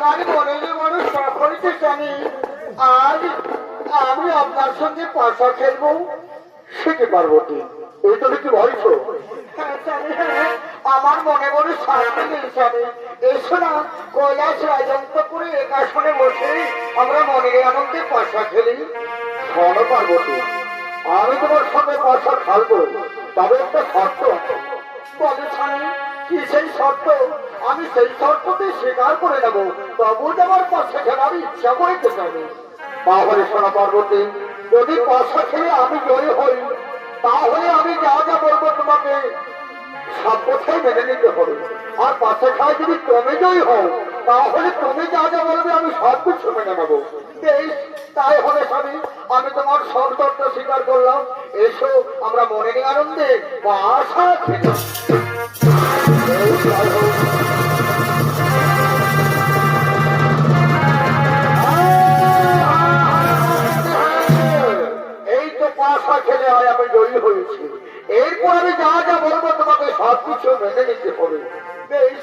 আমার মনে যে মানুষ শখ হয়েছে জানি আজ আমি আপনার সঙ্গে পয়সা খেলবো শিখে পার্বতী। এই তো কি বলছো? আমার মনে মনে শান্তি নেই স্বামী। এসো না কৈলাস রাজন্ত করে এক আসনে বসে আমরা মনের আনন্দে পয়সা খেলি। শোনো পার্বতী, আমি তোমার সঙ্গে পয়সা খেলবো, তবে একটা শর্ত আছে। বলে স্বামী কি সেই শর্ত? আমি সেই শর্ততে স্বীকার করে নেবো, তবু তোমার পয়সা খেলার ইচ্ছা করতে যাবে। তাহলে শোনো পার্বতী, যদি পয়সা খেলে আমি জয়ী হই, তাহলে আমি যা যা বলবো তোমাকে সব কথাই মেনে নিতে হবে। আর পাশে খায় যদি তুমি জয়ী হও, তাহলে তুমি যা যা বলবে আমি সব কিছু মেনে নেবো। বেশ, তাই হলে স্বামী আমি তোমার সব শর্ত স্বীকার করলাম। এসো আমরা মনে আনন্দে বাসা খেলি। এই তো পাশা খেলে হয় আমি জয়ী হয়েছি। এরপর আমি যা যা বলবো তোমাকে সবকিছু মেনে নিতে হবে। বেশ,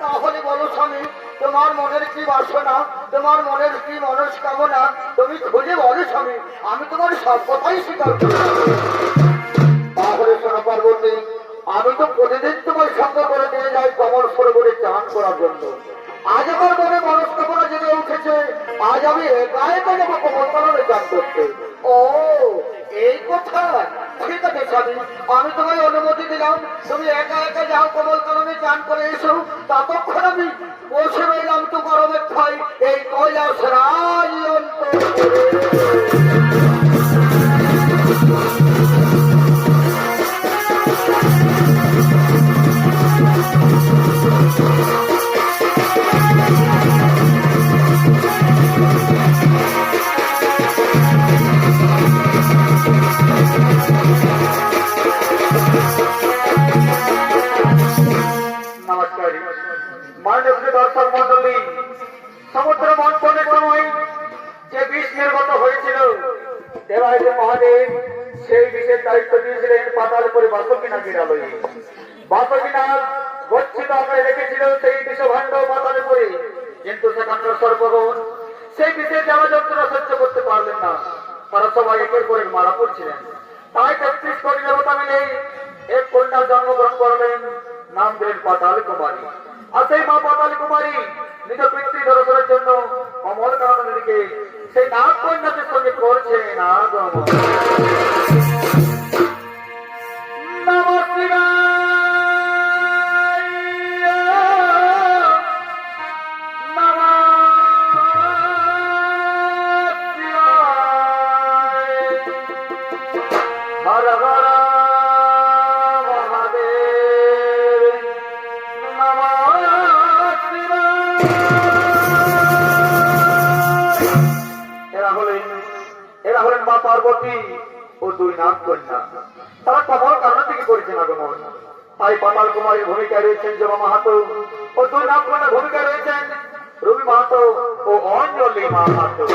তাহলে বলো স্বামী তোমার মনের কি বাসনা, তোমার মনের কি মনস্কামনা তুমি খুঁজে বলো স্বামী, আমি তোমার সব কথাই স্বীকার করি। তাহলে শোনো পার্বতী, আমি তো প্রতিদিন তোমার সঙ্গে করে নিয়ে যাই কমল সরোবরে চান করার জন্য। আজ আমার মনে মনস্কামনা জেগে উঠেছে, আজ আমি একা একা যাবো কমল কাননে চান করতে। ও এই কথা, ঠিক আছে স্বামী, আমি তোমায় অনুমতি দিলাম। তুমি একা একা যাও কমল কাননে চান করে এসো। ততক্ষণ আমি বসে রইলাম তো গরমের ঠাই এই কৈলাস রাজয়ন্ত। দর্শক মন্ডলী, সমুদ্র মন্থনের সময় যে বিষ নির্গত হয়েছিল দেবাদিদেব মহাদেব সেই বিষের দায়িত্ব দিয়েছিলেন পাতালপুরে বাসুকীনাথের আলোয়। বাসুকীনাথ গচ্ছিত আকারে রেখেছিল সেই বিষভাণ্ড পাতালপুরে, কিন্তু সেখানকার সর্বগণ সেই বিষের জ্বালা যন্ত্রণা সহ্য করতে পারলেন না। তারা সবাই একের পর এক মারা পড়ছিলেন। তাই 33 কোটি দেবতা মিলে এক কন্যার জন্মগ্রহণ করলেন, নাম দিলেন পাতাল কুমারী। আর সেই মা পাতাল কুমারী নিজ পিতৃ দর্শনের জন্য কমল কাননকে সেই নাগ কন্যাদের সঙ্গে করছে নাগমন। পার্বতী ও দুই নাগ কন্যা, তারা কমল কানন থেকে করেছেন আগমন। তাই পাতাল কুমারীর ভূমিকায় রয়েছেন জবা মাহাতো ও দুই নাগ কন্যার ভূমিকায় রয়েছেন রবি মাহাতো ও অঞ্জলি মাহাতো।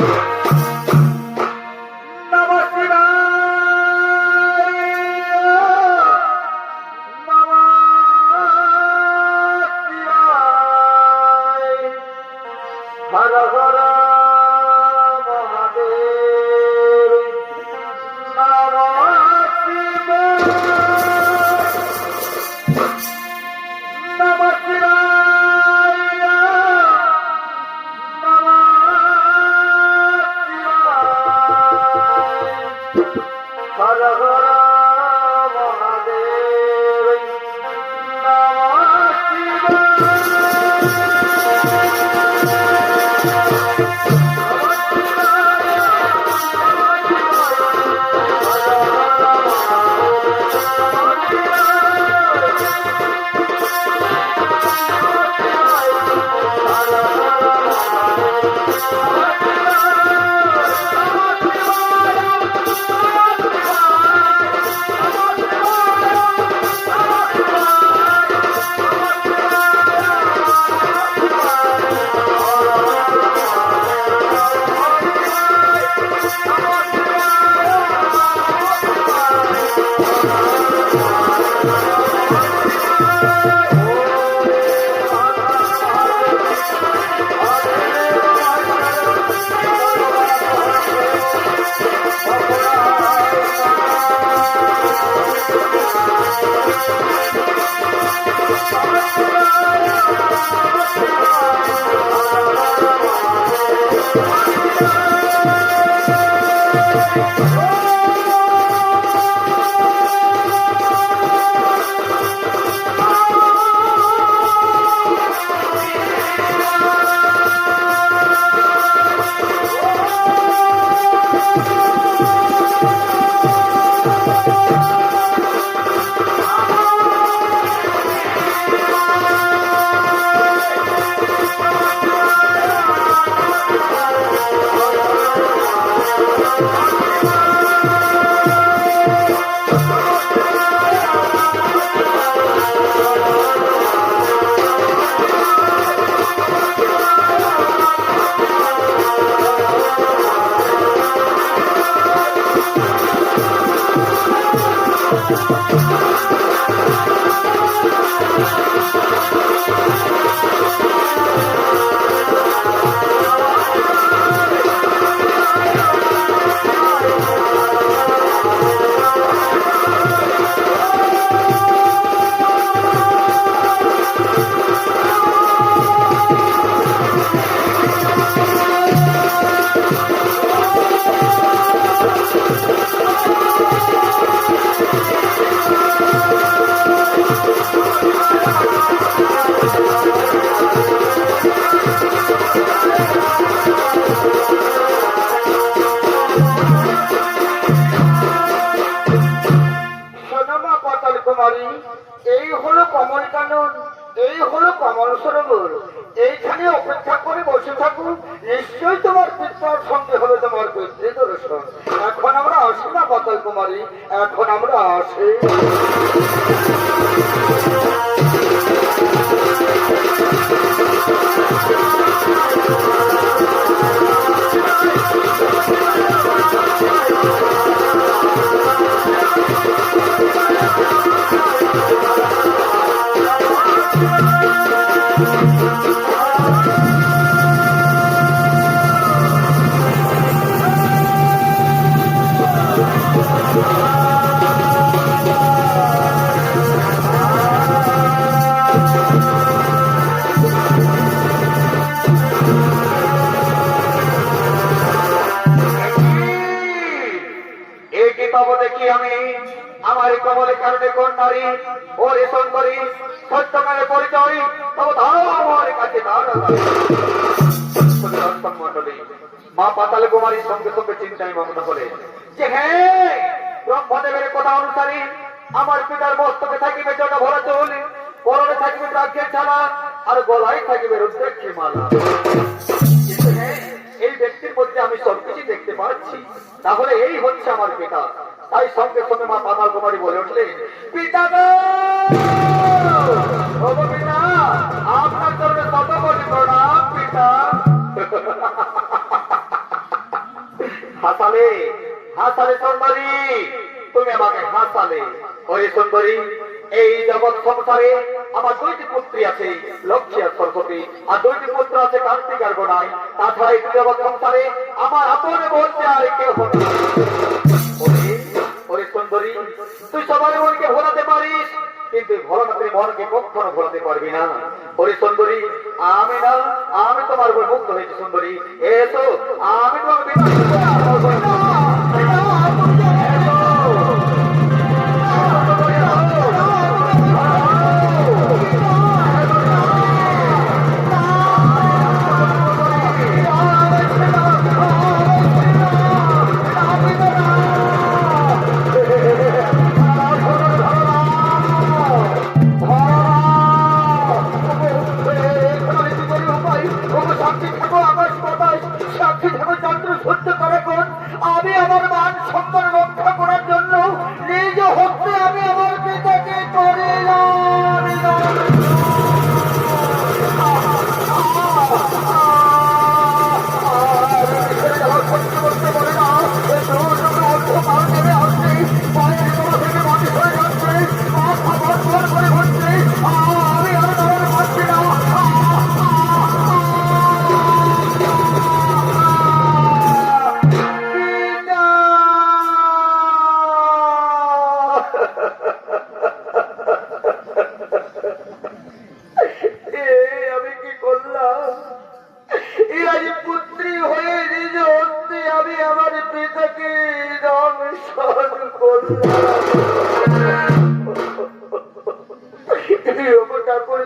কমল সরোবর এইখানে অপেক্ষা করে বসে থাকুক, নিশ্চয়ই তোমার পিতার সঙ্গে হবে তোমার পিতৃ দর্শন। এখন আমরা আসি না পাতাল কুমারী, এখন আমরা আসি। দেখি আমি আমার কবলে কারণে কোন নারী ও রেশন করি সত্যকালে পরিচয় তবে ধরো আমার কাছে মন্ডলী মা পাতাল কুমারীর সঙ্গে সঙ্গে চিন্তায় মগ্ন করে যে হ্যাঁ ব্রহ্মদেবের কথা অনুসারে আমার পিতার মস্তকে থাকিবে জটা ভরা চুল, পরনে থাকিবে রাজ্যের ছাড়া, আর গলায় থাকিবে রুদ্রাক্ষের মালা। কিন্তু হ্যাঁ এই ব্যক্তির মধ্যে আমি সবকিছু দেখতে পাচ্ছি, তাহলে এই হচ্ছে আমার পিতা। তাই সঙ্গে সঙ্গে মা পাতাল কুমারী বলে উঠলেন, পিতা পিতা আপনার চরণে শত কোটি প্রণাম পিতা। হাসালে হাসালে সুন্দরী, তুমি আমাকে হাসালে। ওই সুন্দরী, এই জগৎ সংসারে আমার দুইটি পুত্রী আছে, লক্ষ্মী আর সরস্বতী, আর দুইটি পুত্র আছে কার্তিক আর গোনাই। তাছাড়া এই জগৎ সংসারে আমার আপনে বলতে আর কেউ হবে না। ওরে সুন্দরী, তুই সবার মনকে ভোলাতে পারিস, কিন্তু ভোলাতে মনকে কখনো ভোলাতে পারবি না। ওরে সুন্দরী, আমি না আমি তোমার উপর মুক্ত হয়েছি। সুন্দরী এসো, আমি তোমার আমি আমার মান সম্মান রক্ষা করার জন্য নিজ হস্তে আমি আমার পিতাকে করিলাম।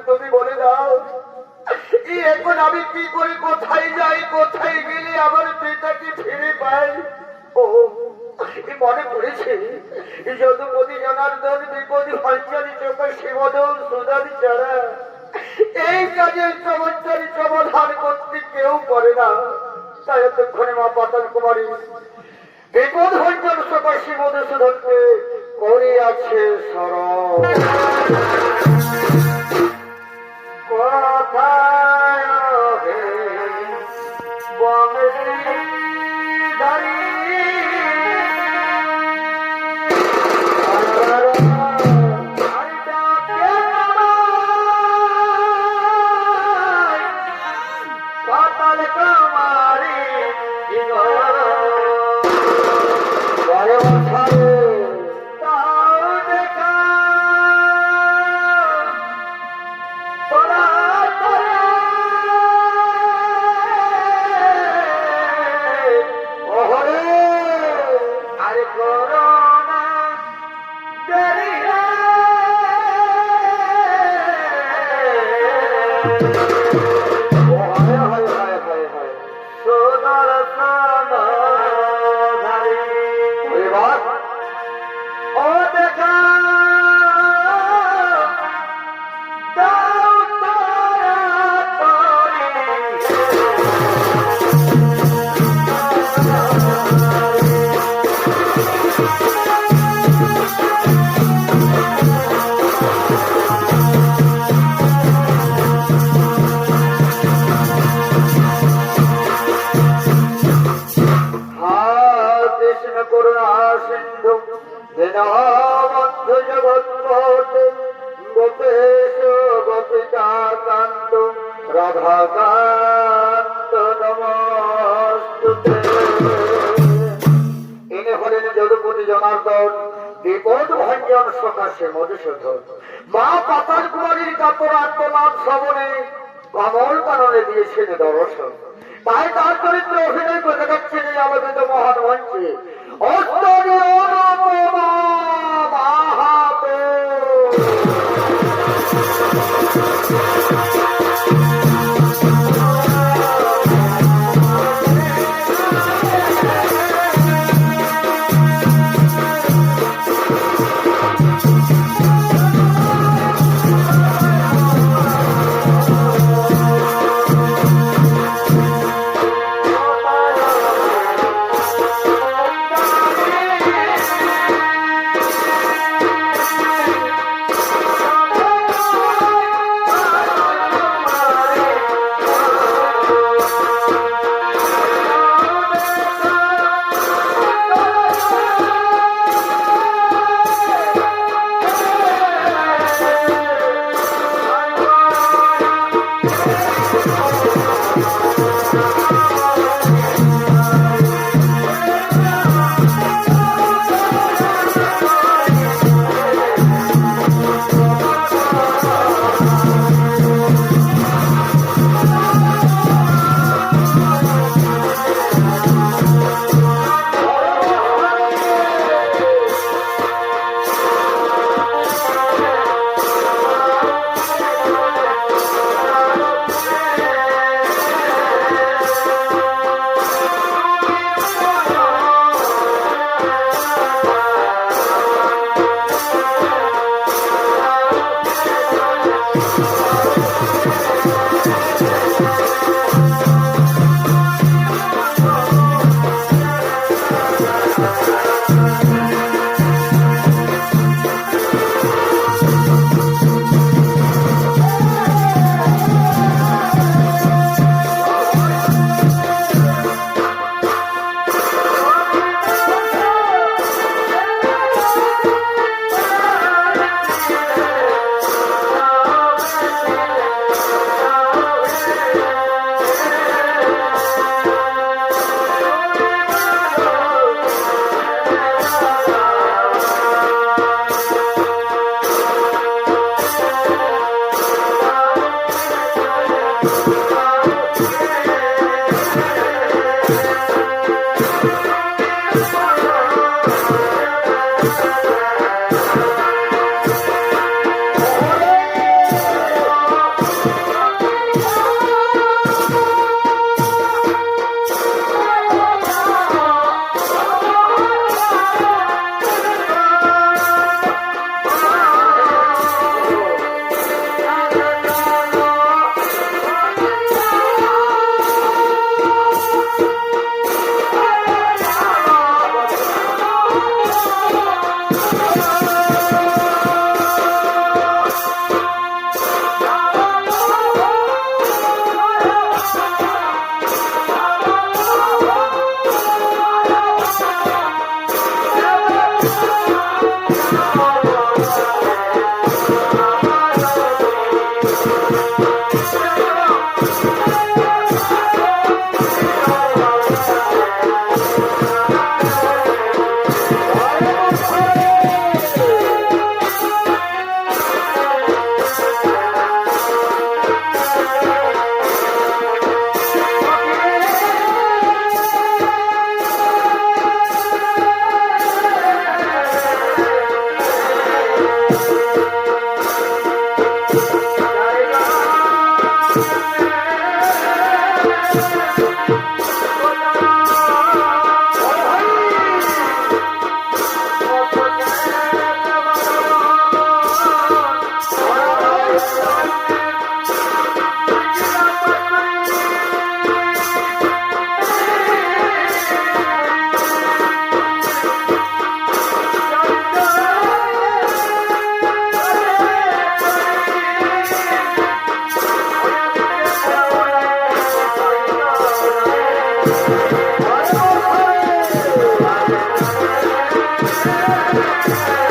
তুমি বলে দাও এখন আমি কি করি, কোথায় যাই, কোথায় গেলে আমার পিতাকে ফিরে পাই? ও মনে পড়েছে যদুপতি জনার্দন বিপদী হঞ্চারি চোখে শিবদল সুদার ছাড়া এই কাজের চমৎকারী সমাধান করতে কেউ করে না। তাই এতক্ষণে মা পাতাল কুমারী বিপদ হঞ্চার চোখে শিবদূষণকে করে আছে সরল। কোথায় বংশী ধরি পাতাল কুমারী দয়াবন্ধ জগৎপতে গোপেশ গোপিকাকান্ত রাধাকান্ত নমস্তুতে। ইনি হলেন যদুপতি জনার্দন, বিপদ ভঞ্জন সকাশে মধুসূদন। মা পাতাল কুমারীর কাতর আত্মনাথ শ্রবণে কমল কাননে দিয়েছেন দর্শন। তাই তার চরিত্র অভিনয় করে দেখাচ্ছেন এই আলোকিত মহান মঞ্চে অস্তরীয় অনুপমা মাহাতো। Thank you.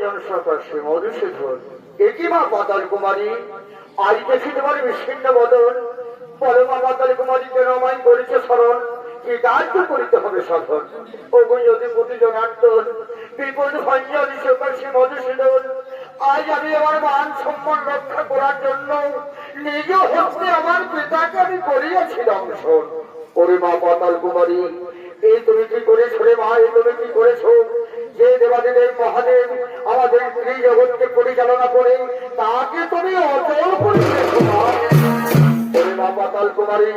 ভঞ্জন সকাশে মধুসূদন, একই মা পাতাল কুমারী, আজ দেখি তোমার বিচ্ছিন্ন বদন। বলো মা পাতাল কুমারী, কেন আমায় করেছে স্মরণ? কি দায়িত্ব করিতে হবে সাধন? ওগো যদি প্রতি জনার্দন, বিপদ ভঞ্জন সকাশে মধুসূদন, আজ আমি আমার মান সম্মান রক্ষা করার জন্য নিজ হস্তে আমার পিতাকে আমি করিয়াছিলাম শোন। ওরে মা পাতাল কুমারী, এই তুমি কি করেছো রে মা? এই তুমি কি করেছো? যে দেবাদেব মহাদেব আমাদের ত্রিজগৎকে পরিচালনা করে, তাকে তুমি অচল করে দিয়েছো মা। ওরে মা পাতাল কুমারী,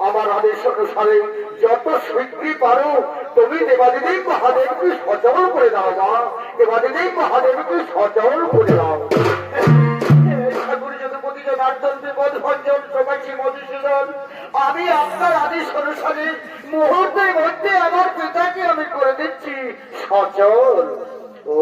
আমার আদেশ অনুসারে যত শীঘ্রই পারো তুমি দেবাদেব মহাদেবকে সচল করে দাও মা। দেবাদেব মহাদেবকে সচল করে দাও। আমি আপনার আদেশ অনুসারে মুহূর্তের মধ্যে আমার পিতাকে আমি করে দিচ্ছি সচল। ও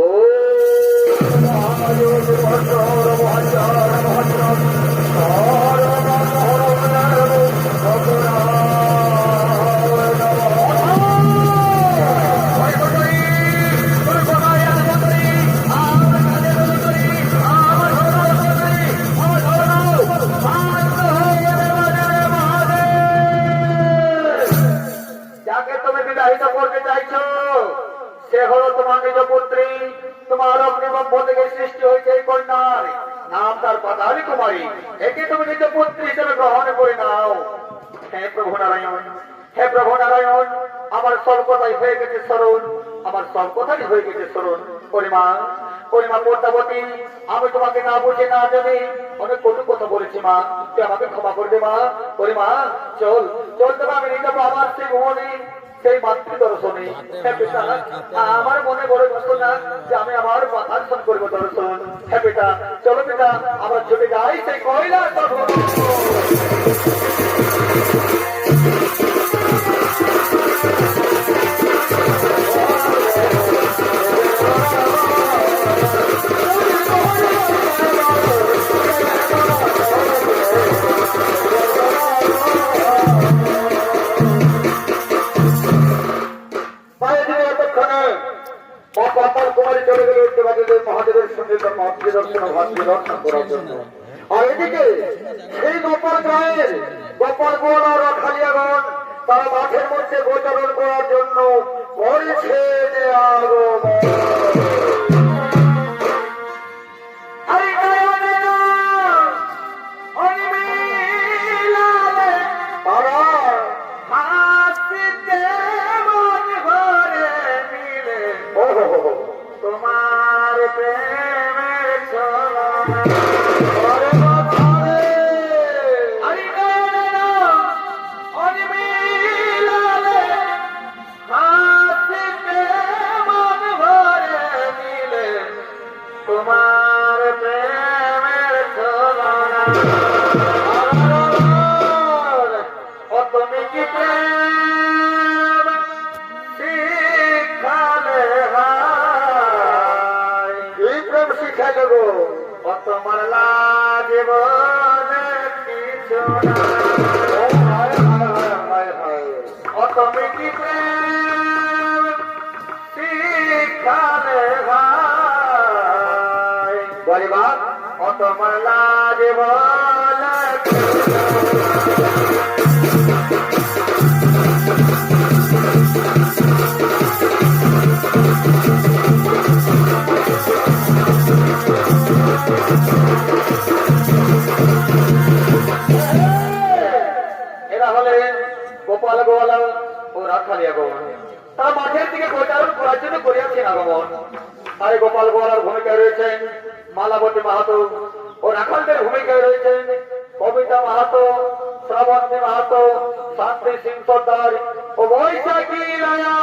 সে হলো তোমার নিজ পুত্রী, তোমার অগ্নিবম্ভ থেকে সৃষ্টি হয়েছে এই কন্যার নাম তার পাতালী কুমারী। একে তুমি নিজ পুত্রী হিসেবে গ্রহণ করে নাও। হে প্রভু নারায়ণ, হে প্রভু নারায়ণ, আমার সব কথাই হয়ে গেছে স্মরণ, আমার সব কথাই হয়ে গেছে স্মরণ। পরিমা পরিমা পদ্মাবতী, আমি তোমাকে না বুঝে না জানি অনেক কটু কথা বলেছি মা, তুই আমাকে ক্ষমা করবে মা। পরিমা চল চল, তবে আমি নিয়ে যাবো আমার সেই ভুবনে, সেই মাতৃ দর্শনে। আমার মনে বড় কষ্ট না যে আমি আমার দর্শন করবো দর্শন। হ্যাঁ পিতা, চলো পিতা, আমরা ছুটে যাই সেই কয়লা দর্শন। কুমারী চলে গেল মহাদেবের সঙ্গে মাতৃদর্শন ভাতৃ দর্শন করার জন্য। আর এদিকে সেই গোপাল গায়ের গোপাল গোয়াল আর খালিয়াগণ তারা মাঠের মধ্যে গোচরণ করার জন্য করেছে গোপাল গোয়াল ও রাখালিয়াগণ তারা মাঠের দিকে গোচারণ করার জন্য করিয়াছেন আগমন। আর গোপাল গোয়ালার ভূমিকায় রয়েছেন মালাবতী মাহাতো, ও রাখালদের ভূমিকায় রয়েছেন কবিতা মাহাতো, শ্রাবন্তী মাহাতো, শান্তি সিং সর্দার ও বৈশাখী রায়া।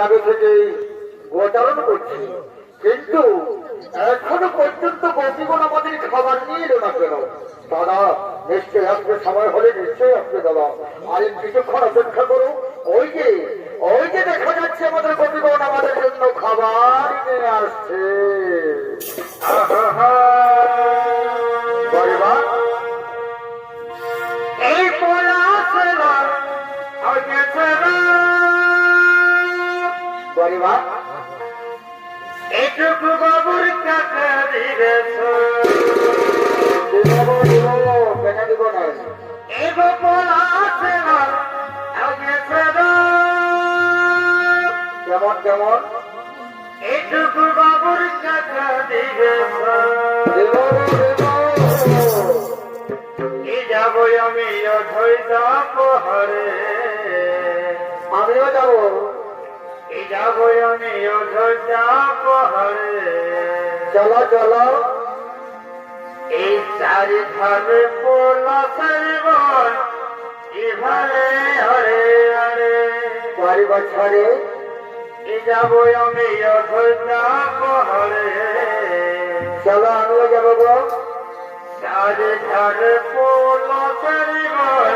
আগে থেকে গোচারণ করছি, কিন্তু এখনো পর্যন্ত গোপীগণ আমাদের খাবার নিয়ে এলো না কেন? দাদা নিশ্চয়ই আসবে, সময় হলে নিশ্চয়ই আসবে দাদা। আর কিছুক্ষণ অপেক্ষা করো, ওই যে দেখা যাচ্ছে আমাদের গোপীগণ আমাদের জন্য খাবার নিয়ে আসছে। এই পরিবার এইটুকু বাবুর কাছে দিবেছ, কেন দিব না? কেমন কেমন এইটুকু বাবুর কাছে দিবেছ, যাবো আমি অধৈতা পাহাড়ে, আমিও যাবো, যাবো আমি অযোধ্যা পাহাড়ে। চলো চলো, এই চারি ধারে পলাশের বন, এভাবে হরে হরে চারি বছরে যাবো আমি অযোধ্যা পাহাড়ে। চলো আমিও যাবো গো, চারি ধারে পলাশের বন,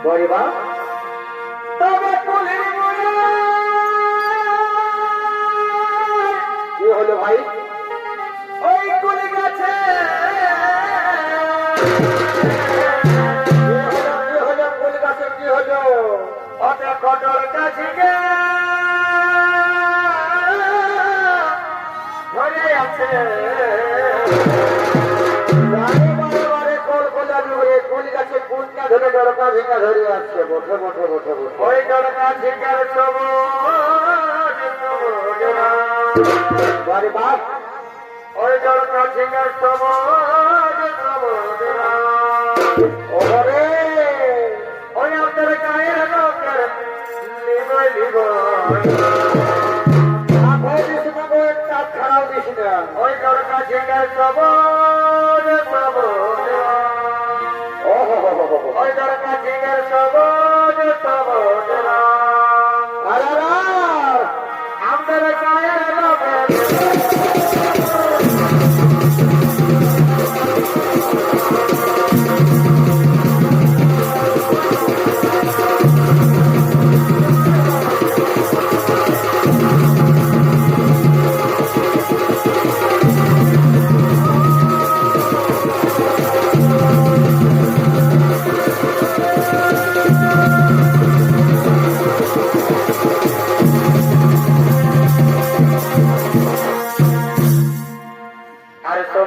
বলিবা তবে কি হলো ভাই? ওই কুলি গাছে কুলি গাছে কি হলো? অনেক কটল গাছে ধরে আছে কুলি গাছে কুলটা ধরে ডরকা ঝিঙ্গা ধরে আসছে। বসে বসে বসে বসে ওই ডরকা ঝিঙ্গার বাড়ি বাপ ওই ডরকা ঝিঙ্গার ওরে ওই আপনার গায়ের লোকের লিবই লিব খারাপ দিস না। ওই ডরকা ঝিঙ্গার ওই ডরকা ঝিঙ্গার আপনার গায়ের লোকের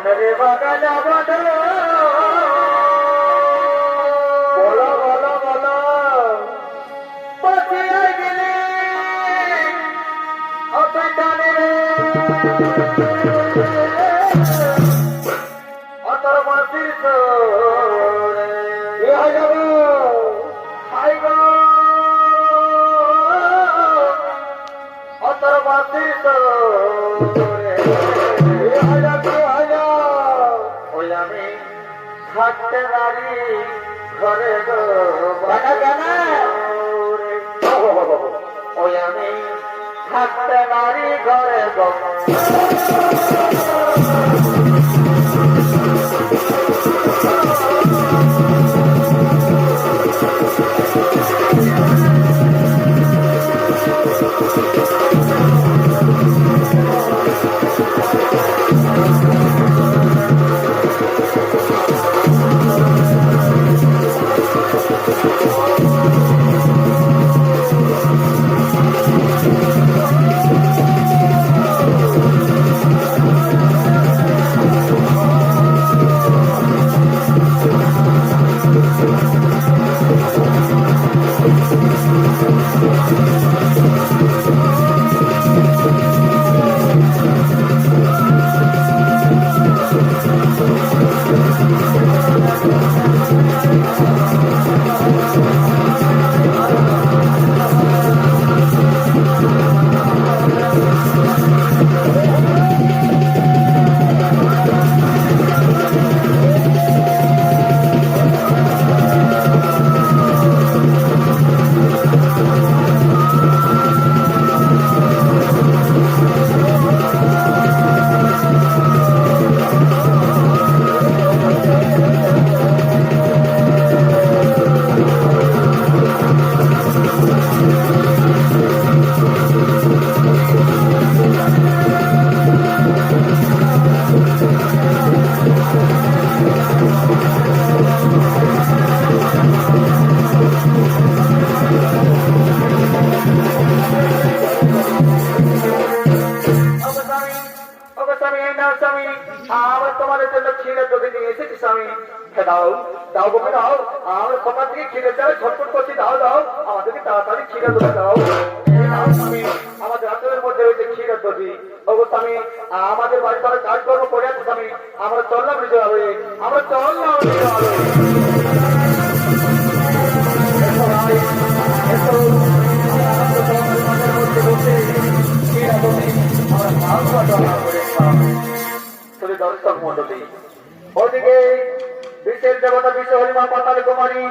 मेरे बगला बदलो बोलो बोलो बोलो बचिया गिली अतने अतर बचिर तो ये हो जाबो हाय गो अतर बचिर तो থাকতে পারি ঘরে গো ওই আমি থাকতে পারি ঘরে গো তোমাদের জন্য ক্ষীরের দধি নিয়ে এসেছি স্বামী। দাও দাও বকে দাও, আমার সকাল থেকে ক্ষীরের দ্বারা ঝটপট করছি। দাও দাও আমাদেরকে তাড়াতাড়ি ক্ষীরের দধি দাও। স্বামী আমাদের হাতের মধ্যে রয়েছে ক্ষীরের দধি। ওগো স্বামী আমাদের বাড়িতে অনেক কাজকর্ম করে আছে স্বামী, আমরা চললাম নিতে হবে, আমরা চললাম নিতে হবে। দর্শক মন্ডলী ওদিকে বিশেষ দেবতা বিশ্ব হরিমা পাতাল কুমারী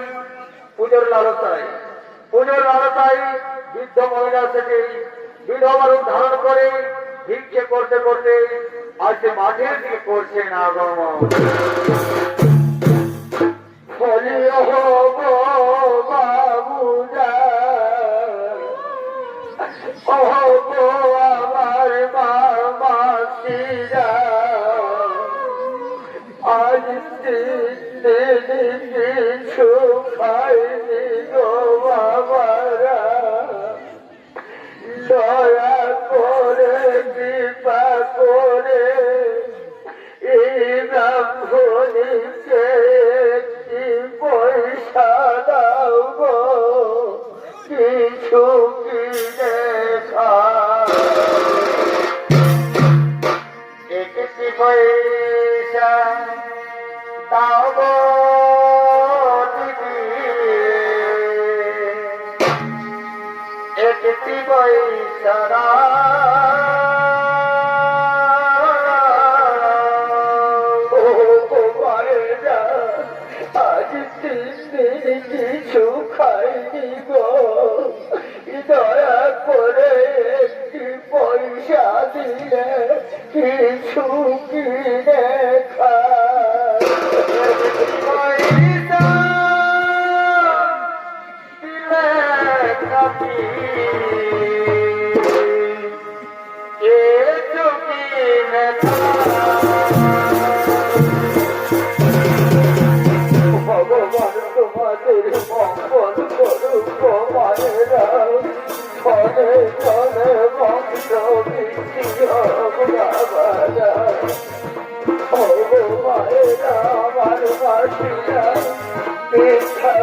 পুজোর লালসায় বৃদ্ধ মহিলা থেকে বিধবা রূপ ধারণ করে ভিক্ষে করতে করতে আর সে মাঠের দিকে করছে না গমন। পাইনি গো বাবারা, দয়া করে কৃপা করে এই ব্রাহ্মণীকে একটি পয়সা দাও গো, কিছু কিনে একটি পয়সা দাও গো দিদি, একটি পয়সা আজ 3 দিন কিছু খাইনি গো, দয়া করে একটি পয়সা দিলে কিছু কিনে খাই। পয়সা দিলে খাবি কিছু কিনে ভগবান তোমাদের মঙ্গল করুক মায়েরা, ফলে ফলে বংশ বৃদ্ধি হোক বাবারা। ও মায়েরা আমার মাসিরা মিথ্যা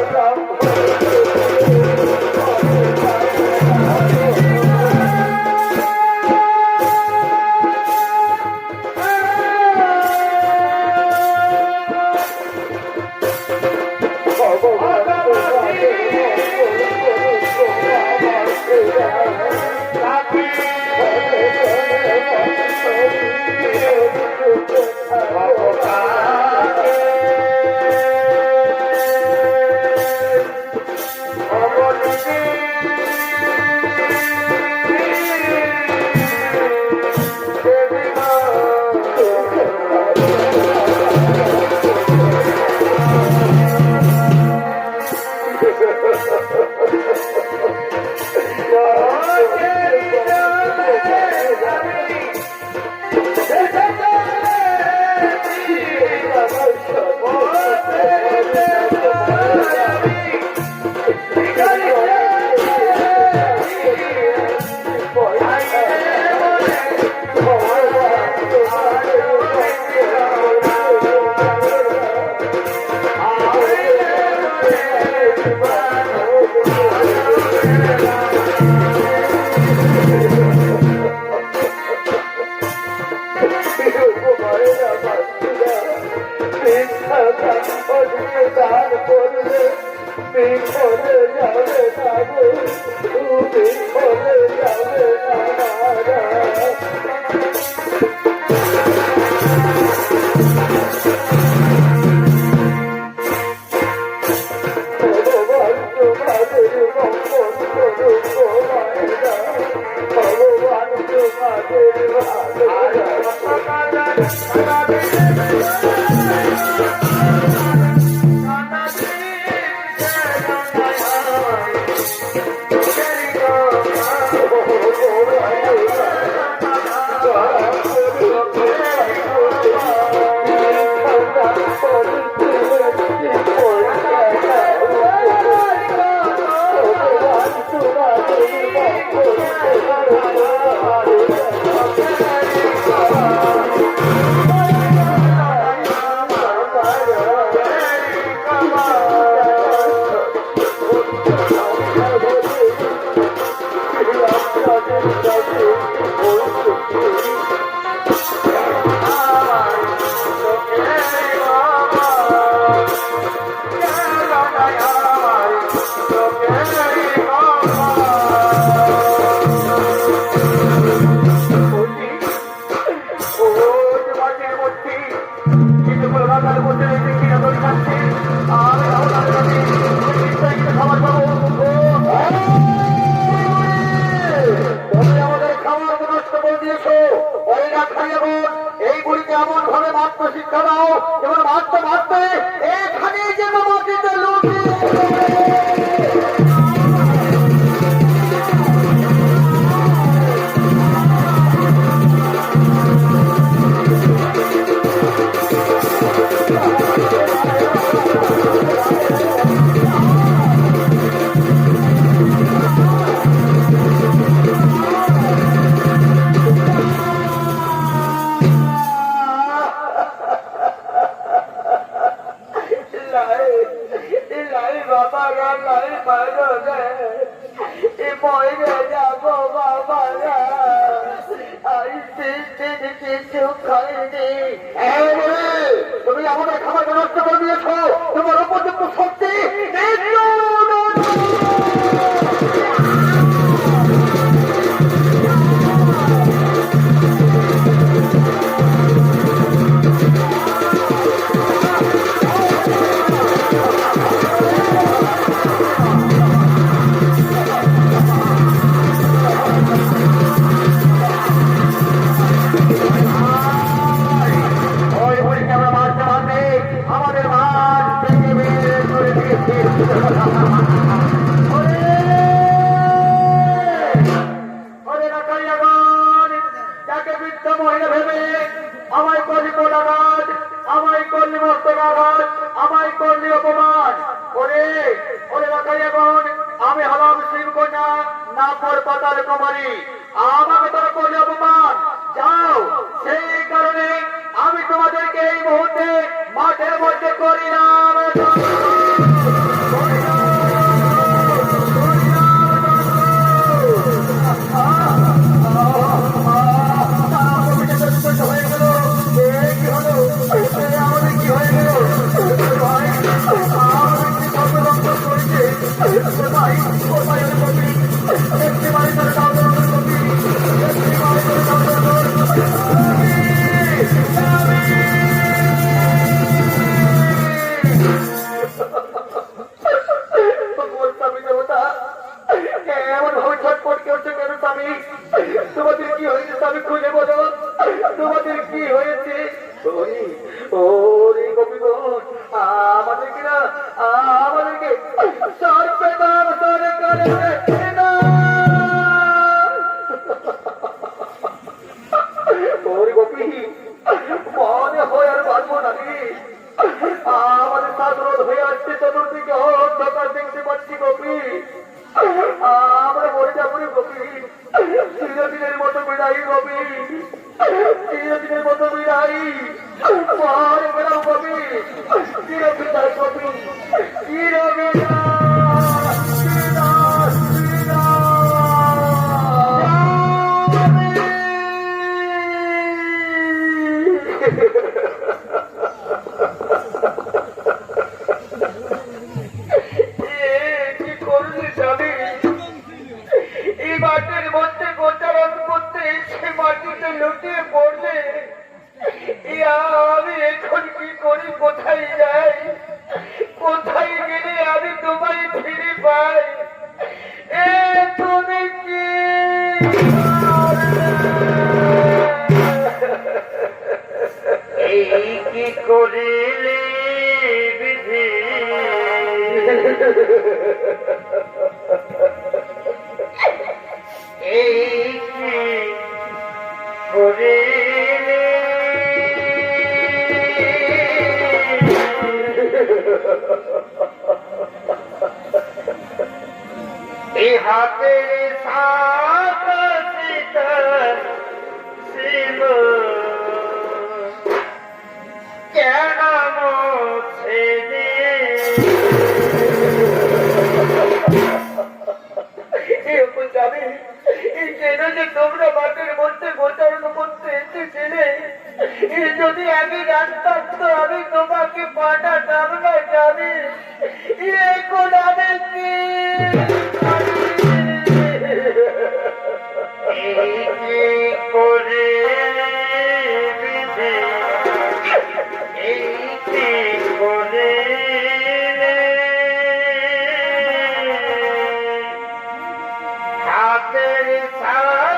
দান করলে বিফলে যাবে না গো, বিফলে যাবে না। ভগবান তোমাদের মঙ্গল করুক মায়েরা, ভগবান তোমাদের শিক্ষা দাও এবং মারতে মারতে এখানে যে মাটিতে লুটিয়ে নাই পারো রে এ মরে যাবো বাবারা আই তিন কিছু খাইনি তুমি আমাদের খাবার নষ্ট করে দিয়েছ তোমার উপযুক্ত শক্তি আমাদের মান করে দিয়েছে যাকে বৃদ্ধ মহিলা ভেবে আমায় করলি কোলাঘাত আমায় করলি মস্তকাঘাত আমায় করলি অপমান ওরে ওরে রাখাইয়াগণ আমি হলাম শিবকন্যা না পর পাতাল কুমারী আমাকে তোরা করলি অপমান যাও সেই কারণে আমি তোমাদেরকে এই মুহূর্তে মাঠের মধ্যে করিলাম হয়ে গেল কি হলো আমাদের কি হয়ে গেল ভাই আমাদের কি সর্বরক্ষ করেছে ভাই কোথায় কবি একটি বাড়ি ধরে দাউদরঙ্গের কবি একটি বাড়ি ধরে দাউদরঙ্গের এমন ভাবে ছটফট করছে কেন স্বামী তোমাদের কি হয়েছে স্বামী খুলে বলো তোমাদের কি হয়েছে ওরে গোপীগণ আমাদেরকে না আমাদেরকে সরবে নাম সরে করে ওরে গোপী মনে হয় আর পারবো না আমাদের সাধারণ হয়ে আসছে চতুর্দিকে অন্ধকার দেখতে পাচ্ছি গোপী আমরা মরে যাবো রে গোপী চিরদিনের মতো বিদায়ী গোপী চিরদিনের মতো বিদায়ী পাহাড়ে বেড়াও গোপী চির বিদায় গোপী চির আমি এখন কি করি কোথায় যাই কোথায় গেলে আমি তোমায় ফিরে পাই তুমি কি এই কি করিলে বিধি এই কি করিলে হাতে শিব কেন মোছে যাবে কেন যে তোমরা মাঠের মধ্যে গোচারণ করতে এসেছিলে যদি আমি জানতাম তো আমি তোমাকে পাঠাতাম না যাবে এখন আমি কি করে হাতের আমি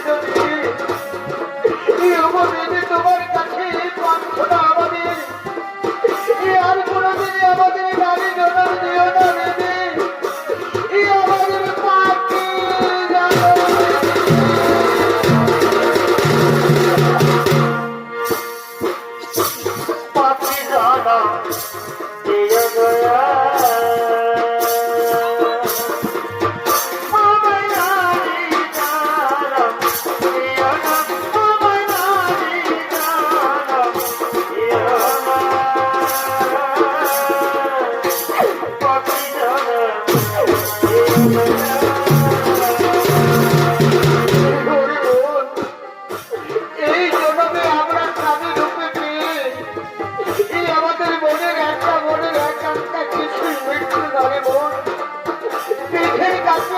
যদি তোমার কাছে প্রার্থনা আমাদের আর কোনোদিন আমাদের নারী জন্ম দিও না দিদি আমাদের পাখি জানো পাখি জানা দিয়ে গয়া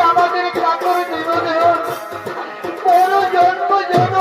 আমাদের কাপড় জীবনের বড় জন্ম যেন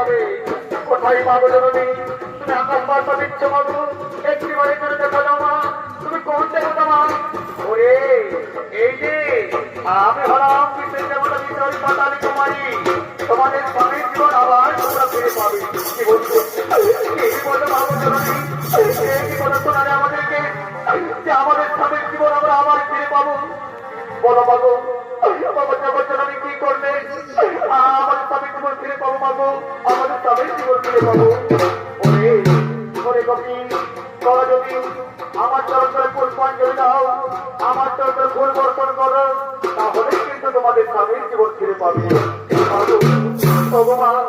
আমি কোথায় পাবো জননী তুমি আকাশ বার্তা দিচ্ছ মাগো একটি বাড়ি করে দেখো না মা তুমি কোন দেখো মা ওরে এই যে আমি হলাম বিশেষ দেবতা বিজয় পাতালি কুমারী তোমাদের স্বামীর জীবন আবার তোমরা ফিরে পাবে কি বলছো এই বলো মাগো জননী এই বলো শোনালে আমাদেরকে যে আমাদের স্বামীর জীবন আমরা আবার ফিরে পাবো বলো মাগো বাবা জগৎজননী কি করবে আমাদের স্বামীর জীবন ফিরে পাবো মাগো আমাদের স্বামীর জীবন ফিরে পাবো ওরে কপি তোরা যদি আমার চরণে পুষ্পাঞ্জলি দাও আমার চরণে ফুল বর্ষণ করো তাহলে কিন্তু তোমাদের স্বামীর জীবন ফিরে পাবে ভগবান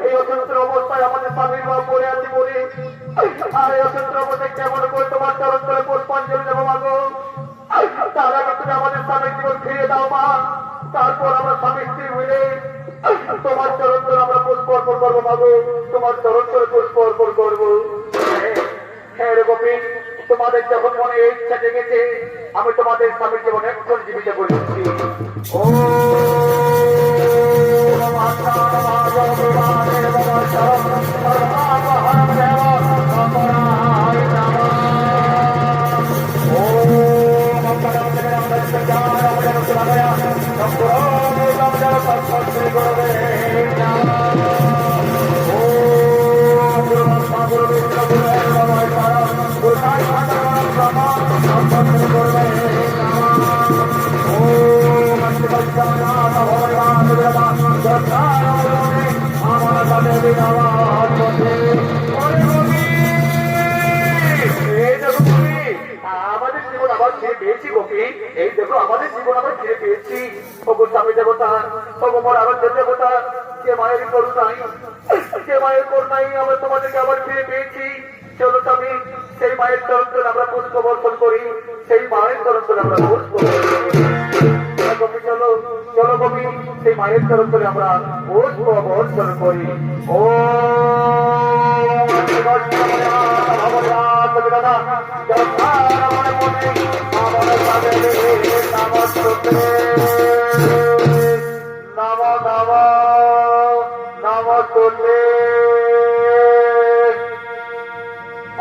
এই অসুস্থ অবস্থায় আমাদের স্বামীর বাবা পড়ে আছি বলে আর এই অসুস্থ অবস্থায় কেমন করে তোমার চরণে পুষ্পাঞ্জলি দেবো মাগো তার আগে তুমি আমাদের স্বামীর জীবন ফিরিয়ে দাও মা তারপর আমরা স্বামী স্ত্রী মিলে তোমার চরণ ধরে আমরা পুষ্প অর্পণ করবো মাগো তোমার চরণ ধরে পুষ্প অর্পণ করবো হ্যাঁ রে গোপিন তোমাদের যখন মনে এই ইচ্ছা জেগেছে আমি তোমাদের স্বামীর জীবন এখন জীবিত করে দিচ্ছি ও সত্যি এই দেখো আমাদের জীবন আমরা ফিরে পেয়েছি। ওগো স্বামী দেবতা, ওগো মোর আরাধ্য দেবতা, কে মায়ের করুণাই, কে মায়ের করুণাই আমরা তোমাদেরকে আবার ফিরে পেয়েছি। চলো স্বামী, সেই মায়ের চরণ ধরে আমরা পুষ্প বর্ষণ করি, সেই মায়ের চরণ ধরে আমরা পুষ্প কবি, চলো চলো কবি, সেই মায়ের চরণ ধরে আমরা পুষ্প বর্ষণ করি। ও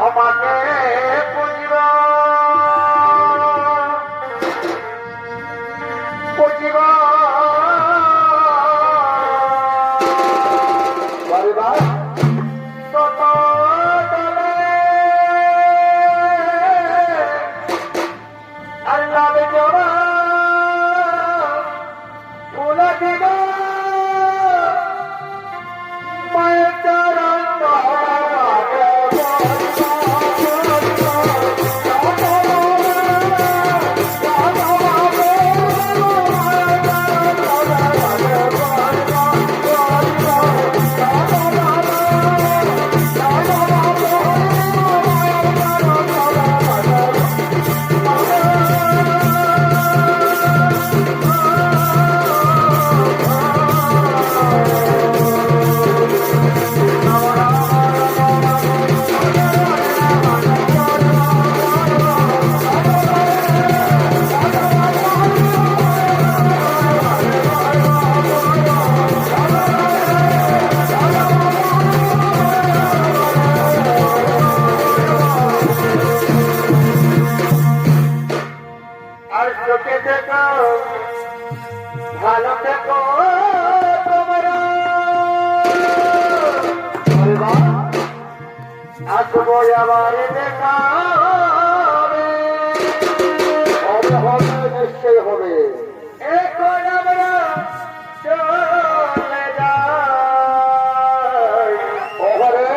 আমাকে পুজিবা পুজিবা ভালো থেকো তোমরা, আসবো আবার দেখা হবে, নিশ্চয় হবে। এখন আমরা চলে যাই, ওরে